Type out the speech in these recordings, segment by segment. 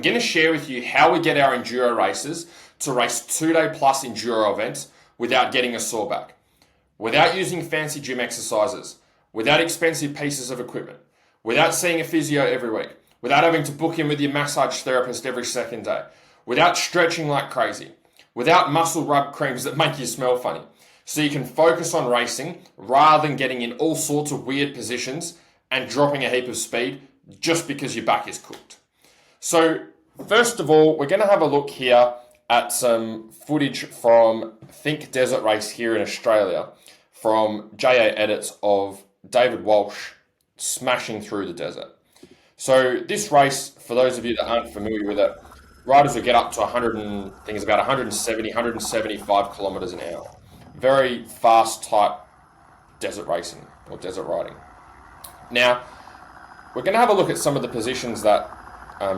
going to share with you how we get our enduro racers to race 2-day plus enduro events without getting a sore back, without using fancy gym exercises, without expensive pieces of equipment, without seeing a physio every week, without having to book in with your massage therapist every second day, without stretching like crazy, without muscle rub creams that make you smell funny. So you can focus on racing rather than getting in all sorts of weird positions and dropping a heap of speed just because your back is cooked. So first of all, we're going to have a look here at some footage from Think Desert Race here in Australia from JA Edits of David Walsh smashing through the desert. So this race, for those of you that aren't familiar with it, riders will get up to 170, 175 kilometers an hour. Very fast type desert racing or desert riding. Now, we're going to have a look at some of the positions that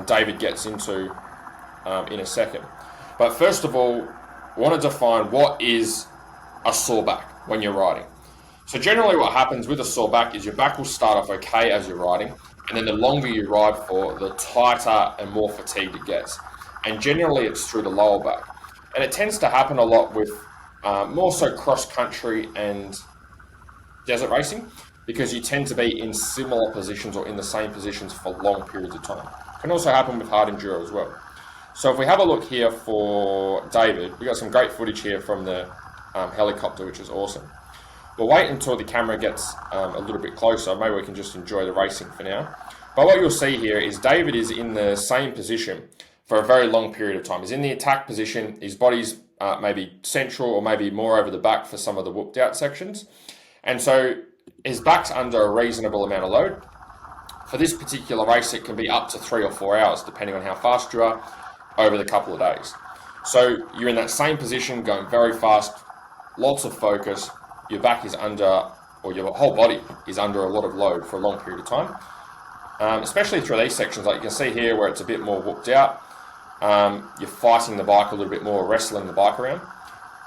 David gets into in a second. But first of all, we want to define what is a sore back when you're riding. So generally what happens with a sore back is your back will start off okay as you're riding, and then the longer you ride for, the tighter and more fatigued it gets. And generally it's through the lower back. And it tends to happen a lot with more so cross-country and desert racing, because you tend to be in similar positions or in the same positions for long periods of time. It can also happen with hard enduro as well. So if we have a look here for David, we got some great footage here from the helicopter, which is awesome. We'll wait until the camera gets a little bit closer. Maybe we can just enjoy the racing for now. But what you'll see here is David is in the same position for a very long period of time. He's in the attack position. His body's maybe central or maybe more over the back for some of the whooped out sections. And so his back's under a reasonable amount of load. For this particular race, it can be up to 3 or 4 hours, depending on how fast you are over the couple of days. So you're in that same position, going very fast, lots of focus. Your back is under, or your whole body is under a lot of load for a long period of time. Especially through these sections, like you can see here where it's a bit more whooped out. You're fighting the bike a little bit more, wrestling the bike around.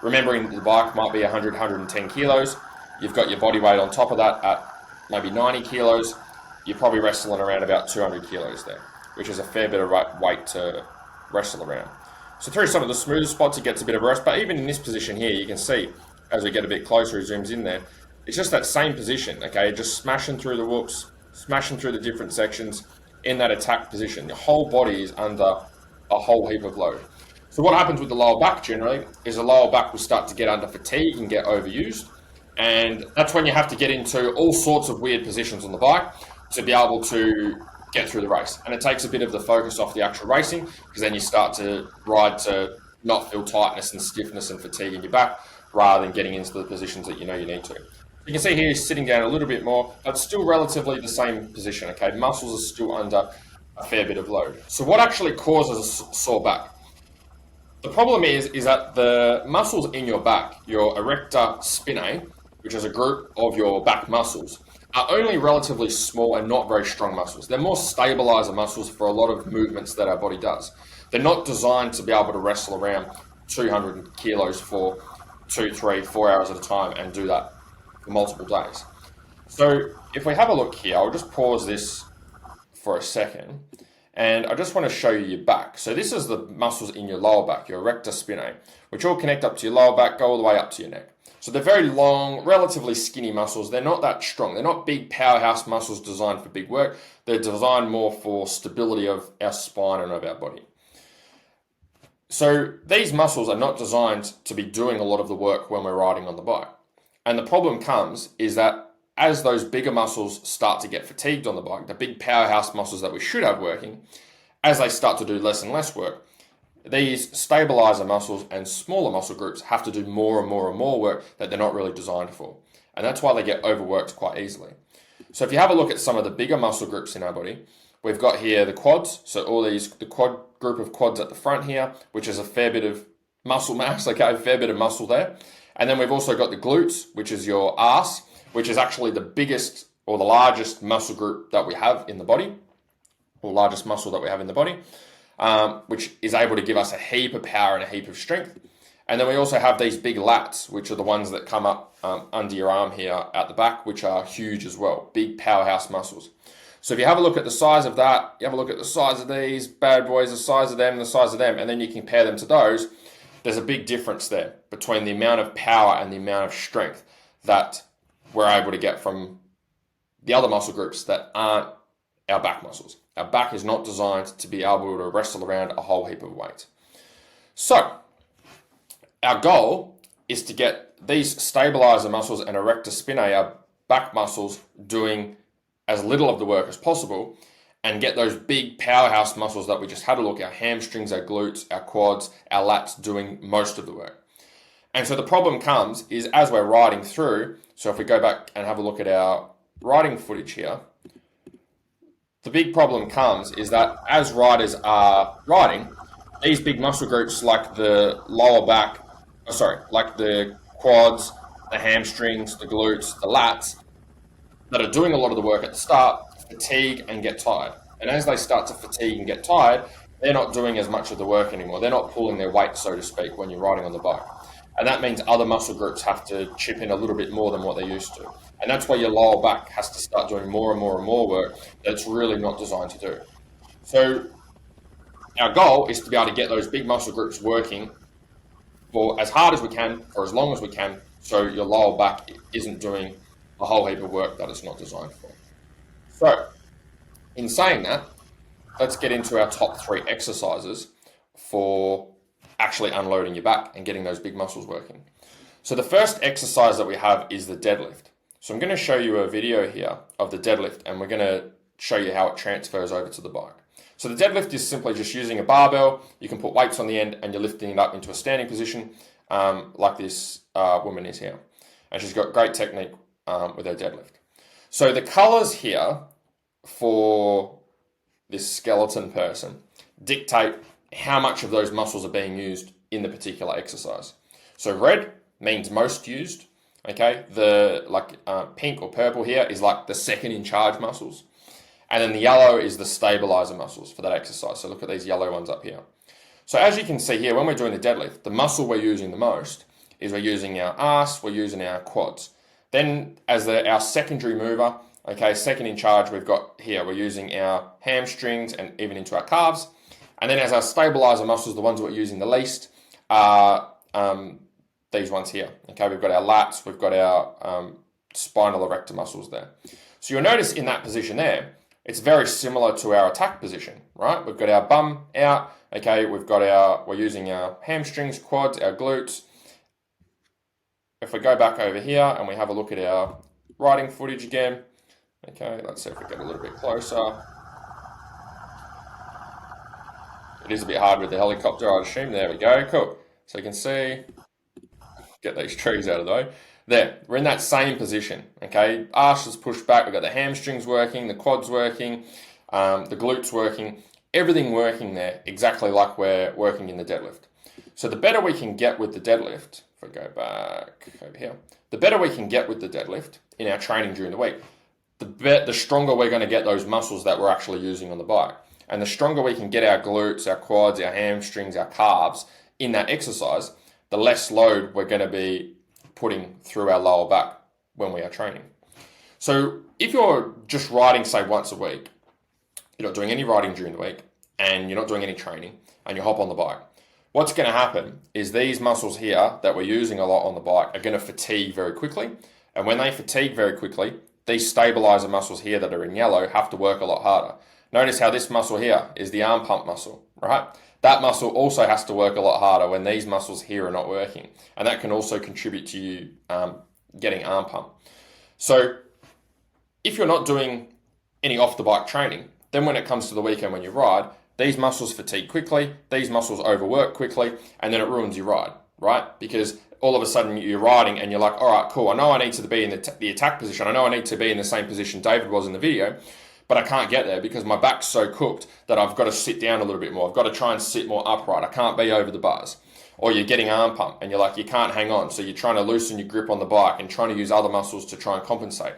Remembering the bike might be 100, 110 kilos. You've got your body weight on top of that at maybe 90 kilos. You're probably wrestling around about 200 kilos there, which is a fair bit of weight to wrestle around. So through some of the smoother spots, it gets a bit of rest. But even in this position here, you can see, as we get a bit closer, he zooms in there, it's just that same position, okay? Just smashing through the whoops, smashing through the different sections in that attack position. Your whole body is under a whole heap of load. So what happens with the lower back generally is the lower back will start to get under fatigue and get overused. And that's when you have to get into all sorts of weird positions on the bike to be able to get through the race. And it takes a bit of the focus off the actual racing, because then you start to ride to not feel tightness and stiffness and fatigue in your back, rather than getting into the positions that you know you need to. You can see here he's sitting down a little bit more, but still relatively the same position, okay? Muscles are still under a fair bit of load. So what actually causes a sore back? The problem is that the muscles in your back, your erector spinae, which is a group of your back muscles, are only relatively small and not very strong muscles. They're more stabilizer muscles for a lot of movements that our body does. They're not designed to be able to wrestle around 200 kilos for 2, 3, 4 hours at a time and do that for multiple days. So if we have a look here, I'll just pause this for a second, and I just want to show you your back. So this is the muscles in your lower back, your erector spinae, which all connect up to your lower back, go all the way up to your neck. So they're very long, relatively skinny muscles. They're not that strong. They're not big powerhouse muscles designed for big work. They're designed more for stability of our spine and of our body. So these muscles are not designed to be doing a lot of the work when we're riding on the bike. And the problem comes is that as those bigger muscles start to get fatigued on the bike, the big powerhouse muscles that we should have working, as they start to do less and less work, these stabilizer muscles and smaller muscle groups have to do more and more and more work that they're not really designed for. And that's why they get overworked quite easily. So if you have a look at some of the bigger muscle groups in our body, we've got here the quads. So the quad group of quads at the front here, which is a fair bit of muscle mass, okay, a fair bit of muscle there. And then we've also got the glutes, which is your arse, which is actually the biggest or the largest muscle group that we have in the body, or largest muscle that we have in the body, which is able to give us a heap of power and a heap of strength. And then we also have these big lats, which are the ones that come up under your arm here at the back, which are huge as well, big powerhouse muscles. So if you have a look at the size of that, you have a look at the size of these bad boys, the size of them, the size of them, and then you compare them to those, there's a big difference there between the amount of power and the amount of strength that we're able to get from the other muscle groups that aren't our back muscles. Our back is not designed to be able to wrestle around a whole heap of weight. So our goal is to get these stabilizer muscles and erector spinae, our back muscles, doing as little of the work as possible, and get those big powerhouse muscles that we just had a look at, our hamstrings, our glutes, our quads, our lats, doing most of the work. And so the problem comes is as we're riding through, so if we go back and have a look at our riding footage here, the big problem comes is that as riders are riding, these big muscle groups like the lower back, like the quads, the hamstrings, the glutes, the lats, that are doing a lot of the work at the start, fatigue and get tired. And as they start to fatigue and get tired, they're not doing as much of the work anymore. They're not pulling their weight, so to speak, when you're riding on the bike. And that means other muscle groups have to chip in a little bit more than what they used to. And that's where your lower back has to start doing more and more and more work that's really not designed to do. So our goal is to be able to get those big muscle groups working for as hard as we can, for as long as we can, so your lower back isn't doing a whole heap of work that it's not designed for. So, in saying that, let's get into our top 3 exercises for actually unloading your back and getting those big muscles working. So the first exercise that we have is the deadlift. So I'm going to show you a video here of the deadlift, and we're going to show you how it transfers over to the bike. So the deadlift is simply just using a barbell. You can put weights on the end and you're lifting it up into a standing position like this woman is here. And she's got great technique with her deadlift. So the colors here for this skeleton person dictate how much of those muscles are being used in the particular exercise. So red means most used. Okay, the pink or purple here is like the second in charge muscles. And then the yellow is the stabilizer muscles for that exercise. So look at these yellow ones up here. So as you can see here, when we're doing the deadlift, the muscle we're using the most is we're using our arse, we're using our quads. Then as our secondary mover, okay, second in charge, we've got here, we're using our hamstrings and even into our calves. And then as our stabilizer muscles, the ones that we're using the least are these ones here. Okay, we've got our lats, we've got our spinal erector muscles there. So you'll notice in that position there, it's very similar to our attack position, right? We've got our bum out, okay, we're using our hamstrings, quads, our glutes. If we go back over here and we have a look at our riding footage again, okay, let's see if we get a little bit closer. It is a bit hard with the helicopter, I'd assume. There we go, cool. So you can see, get these trees out of the way. There, we're in that same position, okay? Arse is pushed back, we've got the hamstrings working, the quads working, the glutes working, everything working there exactly like we're working in the deadlift. So the better we can get with the deadlift, if I go back over here, the better we can get with the deadlift in our training during the week, the stronger we're going to get those muscles that we're actually using on the bike. And the stronger we can get our glutes, our quads, our hamstrings, our calves in that exercise, the less load we're going to be putting through our lower back when we are training. So if you're just riding, say, once a week, you're not doing any riding during the week, and you're not doing any training, and you hop on the bike, what's going to happen is these muscles here that we're using a lot on the bike are going to fatigue very quickly. And when they fatigue very quickly, these stabilizer muscles here that are in yellow have to work a lot harder. Notice how this muscle here is the arm pump muscle, right? That muscle also has to work a lot harder when these muscles here are not working. And that can also contribute to you getting arm pump. So if you're not doing any off the bike training, then when it comes to the weekend when you ride, these muscles fatigue quickly, these muscles overwork quickly, and then it ruins your ride, right? Because all of a sudden you're riding and you're like, all right, cool, I know I need to be in the attack position. I know I need to be in the same position David was in the video, but I can't get there because my back's so cooked that I've got to sit down a little bit more. I've got to try and sit more upright. I can't be over the bars. Or you're getting arm pump and you're like, you can't hang on. So you're trying to loosen your grip on the bike and trying to use other muscles to try and compensate.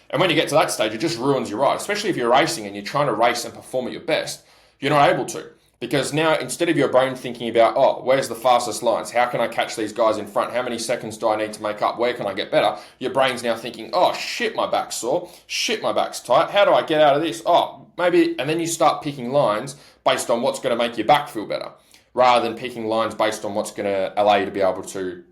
And when you get to that stage, it just ruins your ride, especially if you're racing and you're trying to race and perform at your best. You're not able to Because now, instead of your brain thinking about, oh, where's the fastest lines? How can I catch these guys in front? How many seconds do I need to make up? Where can I get better? Your brain's now thinking, oh, shit, my back's sore. Shit, my back's tight. How do I get out of this? Oh, maybe, and then you start picking lines based on what's going to make your back feel better, rather than picking lines based on what's going to allow you to be able to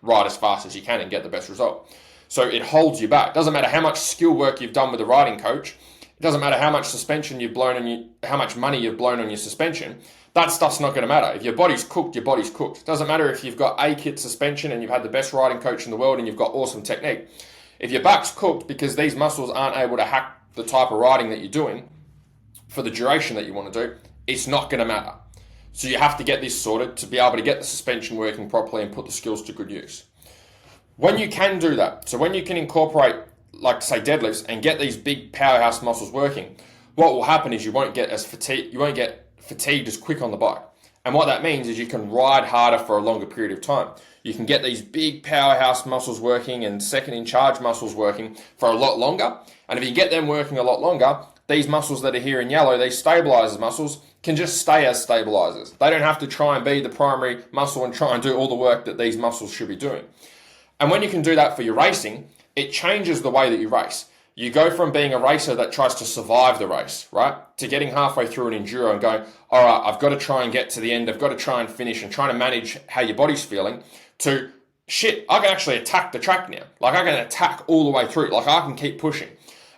ride as fast as you can and get the best result. So it holds you back. Doesn't matter how much skill work you've done with the riding coach. It doesn't matter how much suspension you've blown on how much money you've blown on your suspension. That stuff's not going to matter. If your body's cooked, your body's cooked. It doesn't matter if you've got A-kit suspension and you've had the best riding coach in the world and you've got awesome technique. If your back's cooked because these muscles aren't able to hack the type of riding that you're doing for the duration that you want to do, it's not going to matter. So you have to get this sorted to be able to get the suspension working properly and put the skills to good use. When you can do that, so when you can incorporate, like say deadlifts, and get these big powerhouse muscles working, what will happen is you won't get fatigued as quick on the bike. And what that means is you can ride harder for a longer period of time. You can get these big powerhouse muscles working and second in charge muscles working for a lot longer. And if you get them working a lot longer, these muscles that are here in yellow, these stabilizers muscles, can just stay as stabilizers. They don't have to try and be the primary muscle and try and do all the work that these muscles should be doing. And when you can do that for your racing, it changes the way that you race. You go from being a racer that tries to survive the race, right, to getting halfway through an enduro and going, all right, I've got to try and get to the end, I've got to try and finish, and trying to manage how your body's feeling, to, shit, I can actually attack the track now. Like, I can attack all the way through. Like, I can keep pushing.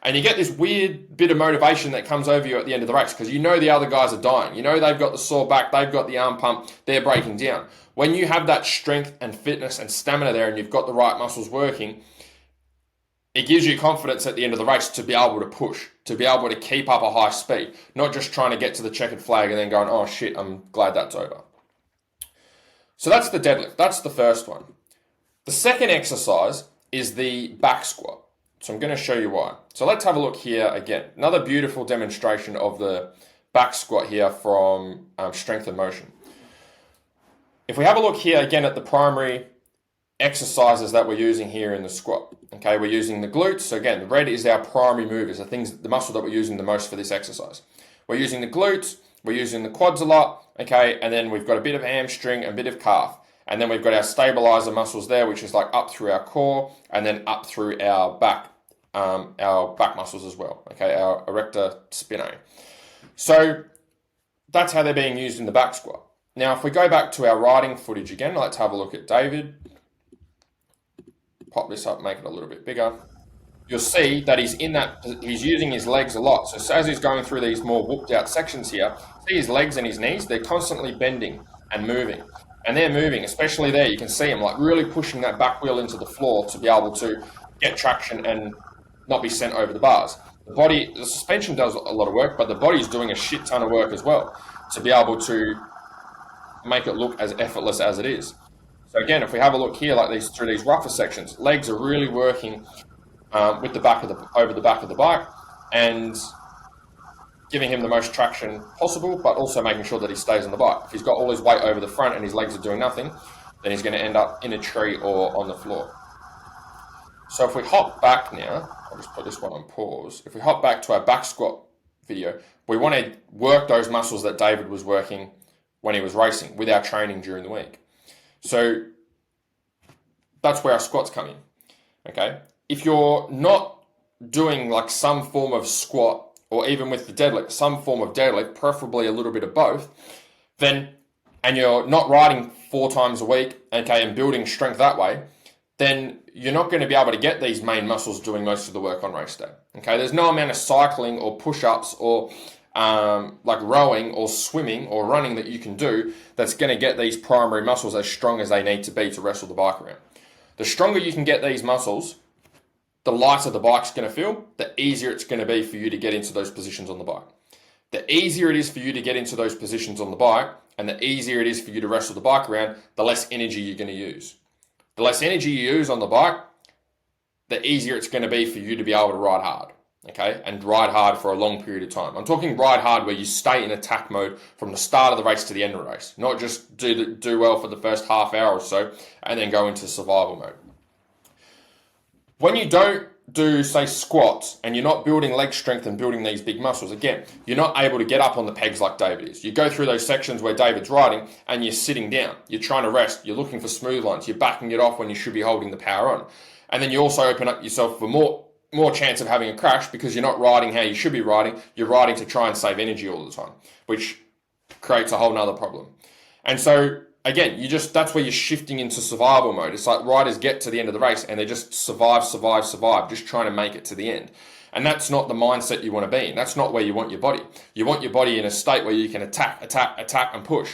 And you get this weird bit of motivation that comes over you at the end of the race, because you know the other guys are dying. You know they've got the sore back, they've got the arm pump, they're breaking down. When you have that strength and fitness and stamina there and you've got the right muscles working, it gives you confidence at the end of the race to be able to push, to be able to keep up a high speed, not just trying to get to the checkered flag and then going, oh shit, I'm glad that's over. So that's the deadlift. That's the first one. The second exercise is the back squat. So I'm going to show you why. So let's have a look here again. Another beautiful demonstration of the back squat here from Strength and Motion. If we have a look here again at the primary exercises that we're using here in the squat, okay, we're using the glutes. So again, the red is our primary movers, the muscle that we're using the most for this exercise. We're using the glutes, we're using the quads a lot, okay, and then we've got a bit of hamstring and a bit of calf. And then we've got our stabilizer muscles there, which is like up through our core and then up through our back muscles as well, okay, our erector spinae. So that's how they're being used in the back squat. Now, if we go back to our riding footage again, let's have a look at David. Pop this up, make it a little bit bigger. You'll see that he's using his legs a lot. So as he's going through these more whooped out sections here, see his legs and his knees, they're constantly bending and moving. And they're moving, especially there, you can see him like really pushing that back wheel into the floor to be able to get traction and not be sent over the bars. The suspension does a lot of work, but the body's doing a shit ton of work as well to be able to make it look as effortless as it is. So again, if we have a look here, like through these rougher sections, legs are really working with over the back of the bike and giving him the most traction possible, but also making sure that he stays on the bike. If he's got all his weight over the front and his legs are doing nothing, then he's going to end up in a tree or on the floor. So if we hop back now, I'll just put this one on pause. If we hop back to our back squat video, we want to work those muscles that David was working when he was racing with our training during the week. So that's where our squats come in, okay? If you're not doing like some form of squat, or even with the deadlift, some form of deadlift, preferably a little bit of both, and you're not riding 4 times a week, okay, and building strength that way, then you're not going to be able to get these main muscles doing most of the work on race day, okay? There's no amount of cycling or push-ups or like rowing or swimming or running that you can do that's going to get these primary muscles as strong as they need to be to wrestle the bike around. The stronger you can get these muscles, the lighter the bike's going to feel, the easier it's going to be for you to get into those positions on the bike. The easier it is for you to get into those positions on the bike, and the easier it is for you to wrestle the bike around, the less energy you're going to use. The less energy you use on the bike, the easier it's going to be for you to be able to ride hard, okay? And ride hard for a long period of time. I'm talking ride hard where you stay in attack mode from the start of the race to the end of the race, not just do well for the first half hour or so and then go into survival mode. When you don't do, say, squats, and you're not building leg strength and building these big muscles, again, you're not able to get up on the pegs like David is. You go through those sections where David's riding and you're sitting down. You're trying to rest. You're looking for smooth lines. You're backing it off when you should be holding the power on. And then you also open up yourself for more chance of having a crash because you're not riding how you should be riding. You're riding to try and save energy all the time, which creates a whole nother problem. And so again, that's where you're shifting into survival mode. It's like riders get to the end of the race and they just survive, just trying to make it to the end. And that's not the mindset you want to be in. That's not where you want your body. You want your body in a state where you can attack, and push.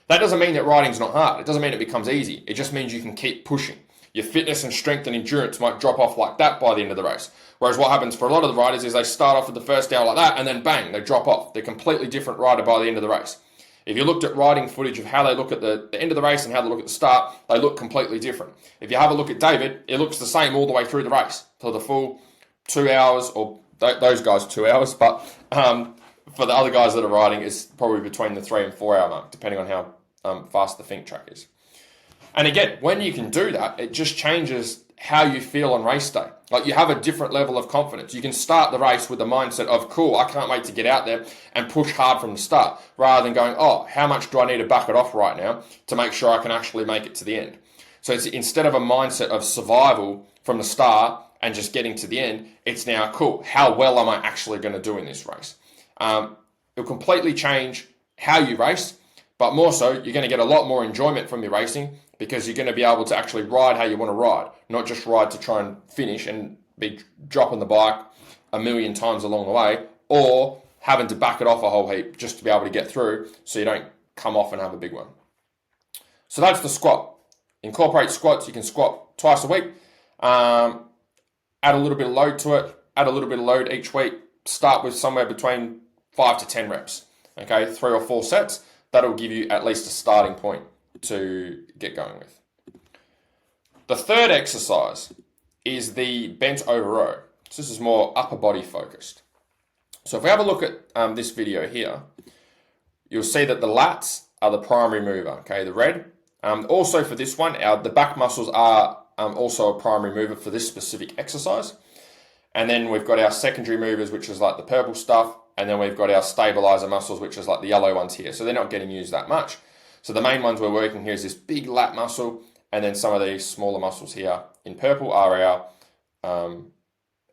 That doesn't mean that riding's not hard. It doesn't mean it becomes easy. It just means you can keep pushing. Your fitness and strength and endurance might drop off like that by the end of the race. Whereas what happens for a lot of the riders is they start off at the first hour like that and then bang, they drop off. They're a completely different rider by the end of the race. If you looked at riding footage of how they look at the end of the race and how they look at the start, they look completely different. If you have a look at David, it looks the same all the way through the race for the full 2 hours, or those guys 2 hours, but for the other guys that are riding, it's probably between the 3 and 4 hour mark, depending on how fast the think track is. And again, when you can do that, it just changes how you feel on race day. Like you have a different level of confidence. You can start the race with the mindset of, cool, I can't wait to get out there and push hard from the start, rather than going, oh, how much do I need to back it off right now to make sure I can actually make it to the end? So it's instead of a mindset of survival from the start and just getting to the end, it's now, cool, how well am I actually going to do in this race? It'll completely change how you race, but more so, you're going to get a lot more enjoyment from your racing because you're going to be able to actually ride how you want to ride, not just ride to try and finish and be dropping the bike a million times along the way, or having to back it off a whole heap just to be able to get through so you don't come off and have a big one. So that's the squat. Incorporate squats. You can squat twice a week. Add a little bit of load to it. Add a little bit of load each week. Start with somewhere between 5 to 10 reps. Okay, 3 or 4 sets. That'll give you at least a starting point to get going with. The third exercise is the bent over row. So this is more upper body focused. So if we have a look at this video here, you'll see that the lats are the primary mover, okay, the red. Also for this one, the back muscles are also a primary mover for this specific exercise. And then we've got our secondary movers, which is like the purple stuff. And then we've got our stabilizer muscles, which is like the yellow ones here. So they're not getting used that much. So the main ones we're working here is this big lat muscle, and then some of these smaller muscles here in purple are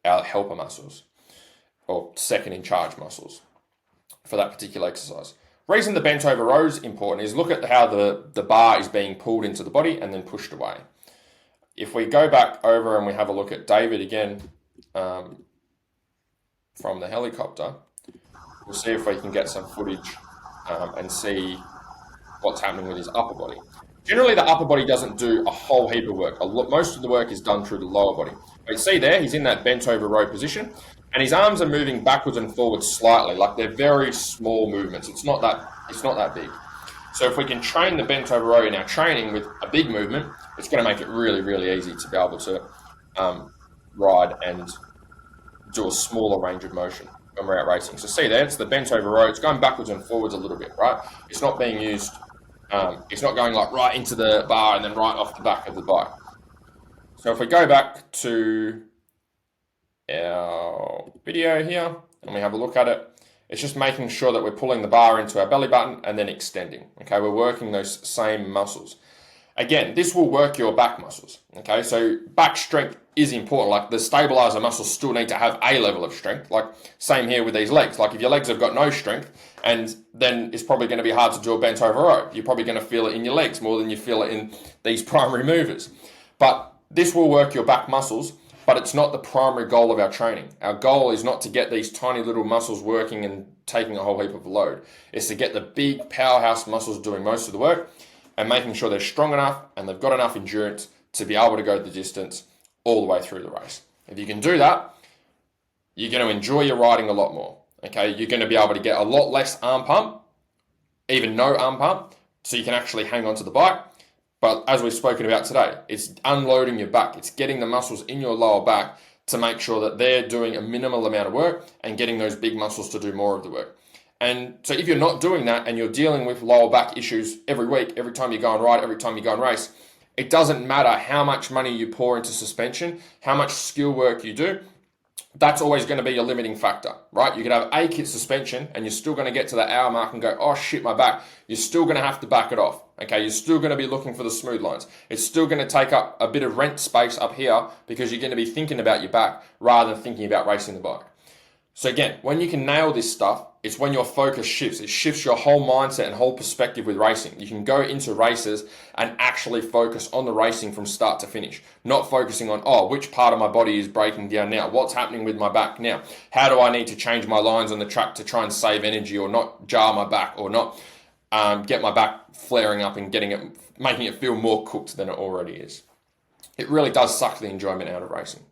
our helper muscles, or second in charge muscles for that particular exercise. Reason the bent over row is important is look at how the bar is being pulled into the body and then pushed away. If we go back over and we have a look at David again from the helicopter, we'll see if we can get some footage and see what's happening with his upper body. Generally, the upper body doesn't do a whole heap of work. Most of the work is done through the lower body. But you see there, he's in that bent over row position, and his arms are moving backwards and forwards slightly, like they're very small movements. It's not that big. So if we can train the bent over row in our training with a big movement, it's going to make it really, really easy to be able to ride and do a smaller range of motion when we're out racing. So see there, it's the bent over row. It's going backwards and forwards a little bit, right? It's not being used, it's not going like right into the bar and then right off the back of the bike. So if we go back to our video here and we have a look at it, it's just making sure that we're pulling the bar into our belly button and then extending. Okay, we're working those same muscles. Again, this will work your back muscles. Okay, so back strength is important. Like the stabilizer muscles still need to have a level of strength. Like same here with these legs. Like if your legs have got no strength, and then it's probably going to be hard to do a bent over row. You're probably going to feel it in your legs more than you feel it in these primary movers. But this will work your back muscles, but it's not the primary goal of our training. Our goal is not to get these tiny little muscles working and taking a whole heap of load. It's to get the big powerhouse muscles doing most of the work and making sure they're strong enough and they've got enough endurance to be able to go the distance all the way through the race. If you can do that, you're going to enjoy your riding a lot more. Okay, you're going to be able to get a lot less arm pump, even no arm pump, so you can actually hang on to the bike. But as we've spoken about today, it's unloading your back. It's getting the muscles in your lower back to make sure that they're doing a minimal amount of work and getting those big muscles to do more of the work. And so if you're not doing that and you're dealing with lower back issues every week, every time you go and ride, every time you go and race, It doesn't matter how much money you pour into suspension, how much skill work you do. That's always going to be a limiting factor, right? You could have a kit suspension and you're still going to get to the hour mark and go, oh shit, my back. You're still going to have to back it off. Okay, you're still going to be looking for the smooth lines. It's still going to take up a bit of rent space up here because you're going to be thinking about your back rather than thinking about racing the bike. So again, when you can nail this stuff, it's when your focus shifts. It shifts your whole mindset and whole perspective with racing. You can go into races and actually focus on the racing from start to finish, not focusing on, oh, which part of my body is breaking down now? What's happening with my back now? How do I need to change my lines on the track to try and save energy or not jar my back or not get my back flaring up and making it feel more cooked than it already is? It really does suck the enjoyment out of racing.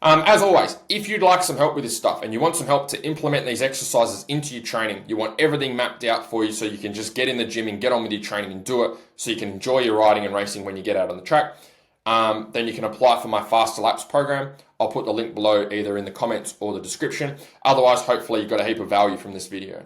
As always, if you'd like some help with this stuff and you want some help to implement these exercises into your training, you want everything mapped out for you so you can just get in the gym and get on with your training and do it so you can enjoy your riding and racing when you get out on the track, then you can apply for my Faster Laps program. I'll put the link below either in the comments or the description. Otherwise, hopefully you got a heap of value from this video.